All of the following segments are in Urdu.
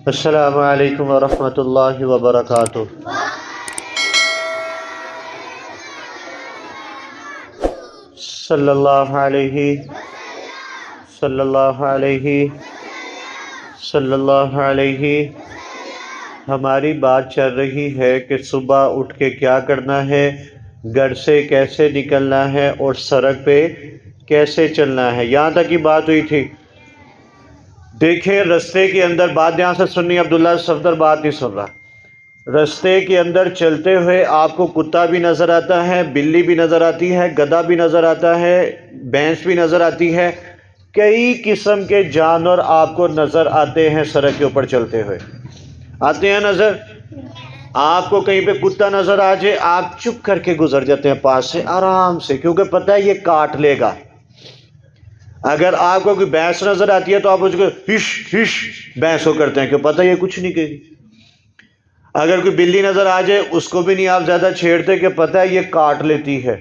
السلام علیکم ورحمۃ اللہ وبرکاتہ۔ صلی اللہ علیہ صلی اللہ علیہ صلی اللہ علیہ۔ ہماری بات چل رہی ہے کہ صبح اٹھ کے کیا کرنا ہے، گھر سے کیسے نکلنا ہے اور سڑک پہ کیسے چلنا ہے، یہاں تک کی بات ہوئی تھی۔ دیکھیں رستے کے اندر بات یہاں سے سننی، عبداللہ صفدر بات نہیں سن رہا۔ رستے کے اندر چلتے ہوئے آپ کو کتا بھی نظر آتا ہے، بلی بھی نظر آتی ہے، گدھا بھی نظر آتا ہے، بھینس بھی نظر آتی ہے، کئی قسم کے جانور آپ کو نظر آتے ہیں سڑک کے اوپر چلتے ہوئے، آتے ہیں نظر۔ آپ کو کہیں پہ کتا نظر آ جائے، آپ چپ کر کے گزر جاتے ہیں پاس سے آرام سے، کیونکہ پتہ ہے یہ کاٹ لے گا۔ اگر آپ کو کوئی بھینس نظر آتی ہے تو آپ اس کو ہش ہش بھینس کو کرتے ہیں کہ پتہ یہ کچھ نہیں کہے گی۔ اگر کوئی بلی نظر آ جائے اس کو بھی نہیں آپ زیادہ چھیڑتے کہ پتہ ہے یہ کاٹ لیتی ہے۔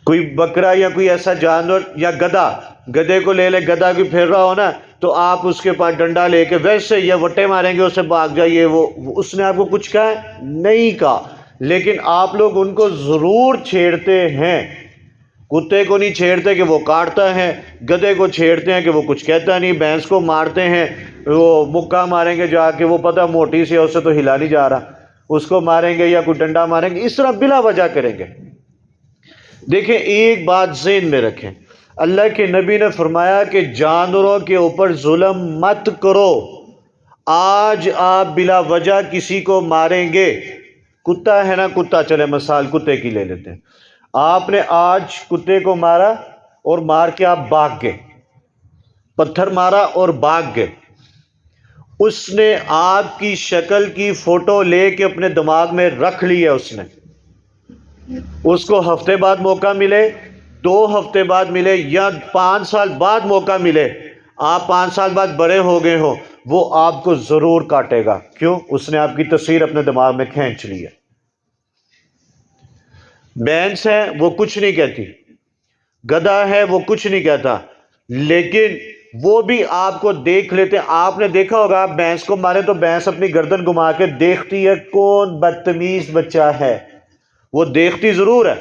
کوئی بکرا یا کوئی ایسا جانور یا گدھا، گدھے کو لے لے، گدھا کوئی پھر رہا ہو نا تو آپ اس کے پاس ڈنڈا لے کے ویسے یہ وٹے ماریں گے، اسے بھاگ جائیے، وہ اس نے آپ کو کچھ کہا ہے؟ نہیں کہا، لیکن آپ لوگ ان کو ضرور چھیڑتے ہیں۔ کتے کو نہیں چھیڑتے کہ وہ کاٹتا ہے، گدھے کو چھیڑتے ہیں کہ وہ کچھ کہتا نہیں، بھینس کو مارتے ہیں، وہ مکہ ماریں گے جا کے، وہ پتہ موٹی سی ہے اسے تو ہلا نہیں جا رہا، اس کو ماریں گے یا کوئی ڈنڈا ماریں گے، اس طرح بلا وجہ کریں گے۔ دیکھیں ایک بات ذہن میں رکھیں، اللہ کے نبی نے فرمایا کہ جانوروں کے اوپر ظلم مت کرو۔ آج آپ بلا وجہ کسی کو ماریں گے، کتا ہے نا، کتا، چلے مثال کتے کی لے لیتے ہیں، آپ نے آج کتے کو مارا اور مار کے آپ بھاگ گئے، پتھر مارا اور بھاگ گئے، اس نے آپ کی شکل کی فوٹو لے کے اپنے دماغ میں رکھ لی ہے، اس کو ہفتے بعد موقع ملے، 2 ہفتے بعد ملے یا 5 سال بعد موقع ملے، آپ 5 سال بعد بڑے ہو گئے ہو، وہ آپ کو ضرور کاٹے گا۔ کیوں؟ اس نے آپ کی تصویر اپنے دماغ میں کھینچ لی ہے۔ بھینس ہے وہ کچھ نہیں کہتی، گدھا ہے وہ کچھ نہیں کہتا، لیکن وہ بھی آپ کو دیکھ لیتے ہیں۔ آپ نے دیکھا ہوگا آپ بھینس کو مارے تو بھینس اپنی گردن گھما کے دیکھتی ہے کون بدتمیز بچہ ہے، وہ دیکھتی ضرور ہے۔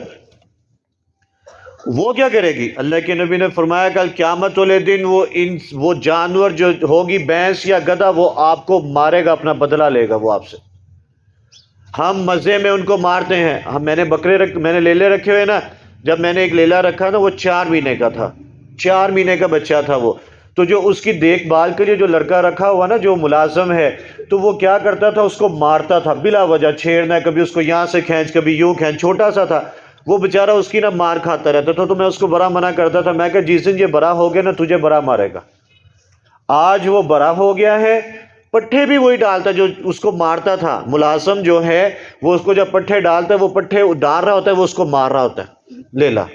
وہ کیا کرے گی؟ اللہ کے نبی نے فرمایا کل قیامت والے دن وہ جانور جو ہوگی بھینس یا گدھا، وہ آپ کو مارے گا، اپنا بدلہ لے گا وہ آپ سے۔ ہم مزے میں ان کو مارتے ہیں۔ میں نے لیلے رکھے ہوئے نا، جب میں نے ایک لیلا رکھا نا وہ 4 مہینے کا تھا، 4 مہینے کا بچہ تھا وہ، تو جو اس کی دیکھ بھال کے لیے جو لڑکا رکھا ہوا نا، جو ملازم ہے، تو وہ کیا کرتا تھا، اس کو مارتا تھا بلا وجہ، چھیڑنا، کبھی اس کو یہاں سے کھینچ، کبھی یوں کھینچ، چھوٹا سا تھا وہ بیچارہ، اس کی نا مار کھاتا رہتا تھا، تو میں اس کو بڑا منع کرتا تھا، میں کہ جس دن یہ بڑا ہو گیا نا تجھے بڑا مارے گا۔ آج وہ بڑا ہو گیا ہے، پٹھے بھی وہی ڈالتا جو اس کو مارتا تھا۔ ملازم جو ہے وہ اس کو جب پٹھے ڈالتا ہے، وہ پٹھے ڈال رہا ہوتا ہے، وہ اس کو مار رہا ہوتا ہے لیلا۔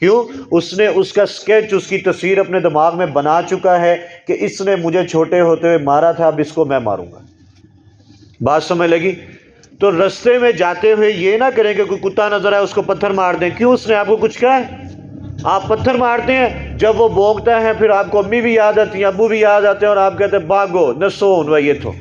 کیوں؟ اس نے اس کا سکیچ، اس کی تصویر اپنے دماغ میں بنا چکا ہے کہ اس نے مجھے چھوٹے ہوتے ہوئے مارا تھا، اب اس کو میں ماروں گا۔ بات سمجھ لگی؟ تو رستے میں جاتے ہوئے یہ نہ کریں کہ کوئی کتا نظر آئے اس کو پتھر مار دیں۔ کیوں؟ اس نے آپ کو کچھ کہا ہے؟ آپ پتھر مارتے ہیں، جب وہ بھونکتا ہے پھر آپ کو امی بھی یاد آتی ہیں، ابو بھی یاد آتے ہیں، اور آپ کہتے ہیں بھاگو نسون و یہ تو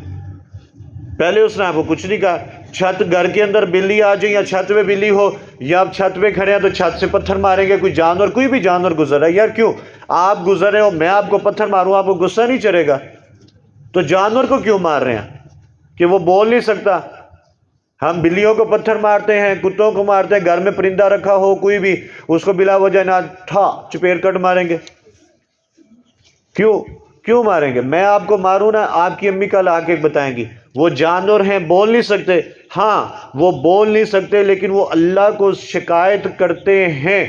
پہلے اس نے آپ کو کچھ نہیں کہا۔ چھت، گھر کے اندر بلی آ جائے یا چھت پہ بلی ہو، یا آپ چھت پہ کھڑے ہیں تو چھت سے پتھر ماریں گے، کوئی جانور، کوئی بھی جانور گزر رہا ہے، یار کیوں آپ گزر رہے ہو، میں آپ کو پتھر ماروں آپ کو غصہ نہیں چڑھے گا؟ تو جانور کو کیوں مار رہے ہیں کہ وہ بول نہیں سکتا؟ ہم بلیوں کو پتھر مارتے ہیں، کتوں کو مارتے ہیں، گھر میں پرندہ رکھا ہو کوئی بھی، اس کو بلا وجہ نہ چپیر کٹ ماریں گے۔ کیوں ماریں گے؟ میں آپ کو ماروں نا، آپ کی امی کل آ کے بتائیں گی، وہ جانور ہیں بول نہیں سکتے، ہاں وہ بول نہیں سکتے، لیکن وہ اللہ کو شکایت کرتے ہیں،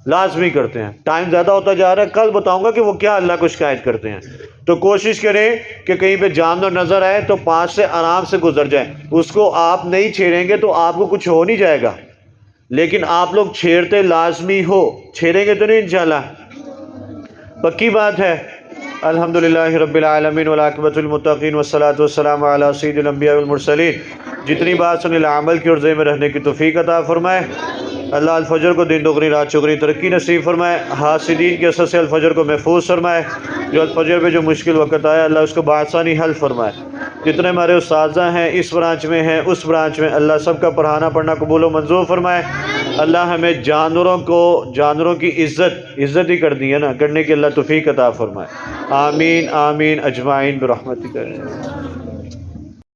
لازمی کرتے ہیں۔ ٹائم زیادہ ہوتا جا رہا ہے، کل بتاؤں گا کہ وہ کیا اللہ کو شکایت کرتے ہیں۔ تو کوشش کریں کہ کہیں پہ جانور نظر آئے تو پاس سے آرام سے گزر جائیں، اس کو آپ نہیں چھیڑیں گے تو آپ کو کچھ ہو نہیں جائے گا، لیکن آپ لوگ چھیڑتے لازمی ہو، چھیڑیں گے تو نہیں انشاءاللہ، پکی بات ہے۔ الحمدللہ رب العالمین والعاقبۃ للمتقین والصلاۃ والسلام علی سید الانبیاء والمرسلین۔ جتنی بات سنی عمل کی اور ذہن میں رہنے کی توفیق عطا فرمائے۔ اللہ الفجر کو دن دگنی رات چگنی ترقی نصیب فرمائے، حاسدین کے اثر سے الفجر کو محفوظ فرمائے، جو الفجر پہ جو مشکل وقت آیا اللہ اس کو بآسانی حل فرمائے، جتنے ہمارے اساتذہ ہیں اس برانچ میں ہیں اس برانچ میں اللہ سب کا پڑھانا پڑھنا قبول و منظور فرمائے۔ اللہ ہمیں جانوروں کی عزت ہی کر دی ہے نا، کرنے کی اللہ توفیق عطا فرمائے، آمین آمین اجمعین برحمتک۔